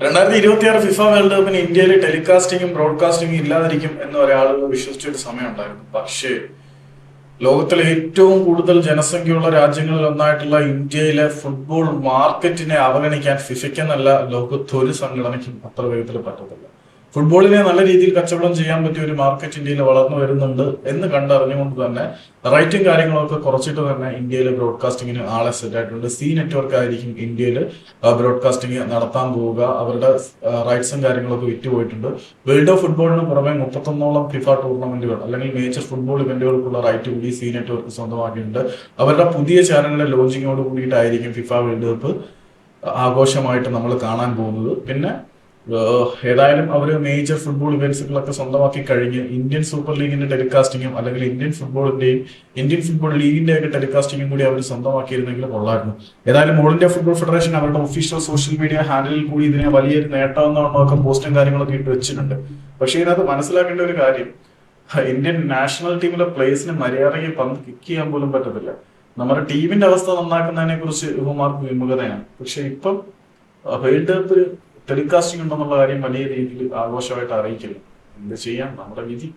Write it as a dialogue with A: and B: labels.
A: 2026 FIFA world കപ്പിന് ഇന്ത്യയിൽ ടെലികാസ്റ്റിംഗും ബ്രോഡ്കാസ്റ്റിംഗും ഇല്ലാതിരിക്കും എന്ന് ഒരാൾ വിശ്വസിച്ചൊരു സമയം ഉണ്ടായിരുന്നു. പക്ഷേ ലോകത്തിലെ ഏറ്റവും കൂടുതൽ ജനസംഖ്യയുള്ള രാജ്യങ്ങളിൽ ഒന്നായിട്ടുള്ള ഇന്ത്യയിലെ ഫുട്ബോൾ മാർക്കറ്റിനെ അവഗണിക്കാൻ ഫിഫയ്ക്കെന്നല്ല ലോകത്ത് ഒരു സംഘടനയ്ക്കും അത്ര വേഗത്തിൽ പറ്റത്തില്ല. ഫുട്ബോളിനെ നല്ല രീതിയിൽ കച്ചവടം ചെയ്യാൻ പറ്റിയ ഒരു മാർക്കറ്റ് ഇന്ത്യയിൽ വളർന്നു വരുന്നുണ്ട് എന്ന് കണ്ടറിഞ്ഞുകൊണ്ട് തന്നെ റൈറ്റും കാര്യങ്ങളൊക്കെ കുറച്ചിട്ട് തന്നെ ഇന്ത്യയിൽ ബ്രോഡ്കാസ്റ്റിംഗിന് ആളെ സെറ്റ് ആയിട്ടുണ്ട്. സി നെറ്റ്വർക്ക് ആയിരിക്കും ഇന്ത്യയിൽ ബ്രോഡ്കാസ്റ്റിംഗ് നടത്താൻ പോവുക. അവരുടെ റൈറ്റ്സും കാര്യങ്ങളൊക്കെ വിറ്റുപോയിട്ടുണ്ട്. വേൾഡ് ഓഫ് ഫുട്ബോളിന് പുറമെ 31ഓളം ഫിഫ ടൂർണമെന്റുകൾ അല്ലെങ്കിൽ മേജർ ഫുട്ബോൾ ഇവന്റുകൾക്കുള്ള റൈറ്റ് കൂടി സി നെറ്റ്വർക്ക് സ്വന്തമാക്കിയിട്ടുണ്ട്. അവരുടെ പുതിയ ചാനലിന്റെ ലോഞ്ചിങ്ങോട് കൂടിയിട്ടായിരിക്കും ഫിഫ വേൾഡ് കപ്പ് ആഘോഷമായിട്ട് നമ്മൾ കാണാൻ പോകുന്നത്. പിന്നെ ഏതായാലും അവർ മേജർ ഫുട്ബോൾ ഇവന്റ്സുകളൊക്കെ സ്വന്തമാക്കി കഴിഞ്ഞ് ഇന്ത്യൻ സൂപ്പർ ലീഗിന്റെ ടെലികാസ്റ്റിംഗും അല്ലെങ്കിൽ ഇന്ത്യൻ ഫുട്ബോൾ ലീഗിന്റെ ഒക്കെ ടെലികാസ്റ്റിംഗും കൂടി അവർ സ്വന്തമാക്കിയിരുന്നെങ്കിൽ കൊള്ളായിരുന്നു. ഏതായാലും ഓൾ ഇന്ത്യ ഫുട്ബോൾ ഫെഡറേഷൻ അവരുടെ ഒഫീഷ്യൽ സോഷ്യൽ മീഡിയ ഹാൻഡിലിൽ കൂടി ഇതിനെ വലിയൊരു നേട്ടമെന്നൊക്കെ പോസ്റ്റും കാര്യങ്ങളൊക്കെ ഇട്ട് വെച്ചിട്ടുണ്ട്. പക്ഷേ ഇതിനകത്ത് മനസ്സിലാക്കേണ്ട ഒരു കാര്യം, ഇന്ത്യൻ നാഷണൽ ടീമിലെ പ്ലേയേഴ്സിന് മര്യാദയ്ക്ക് പന്ത് കിക്ക് ചെയ്യാൻ പോലും പറ്റത്തില്ല. നമ്മുടെ ടീമിന്റെ അവസ്ഥ നന്നാക്കുന്നതിനെ കുറിച്ച് ഇവന്മാർക്ക് വിമുഖതയാണ്. പക്ഷെ ഇപ്പം വേൾഡ് കപ്പ് ടെലികാസ്റ്റിംഗ് ഉണ്ടെന്നുള്ള കാര്യം വലിയ രീതിയിൽ ആഘോഷമായിട്ട് അറിയിക്കില്ല. എന്ത് ചെയ്യാം, നമ്മുടെ വിധി.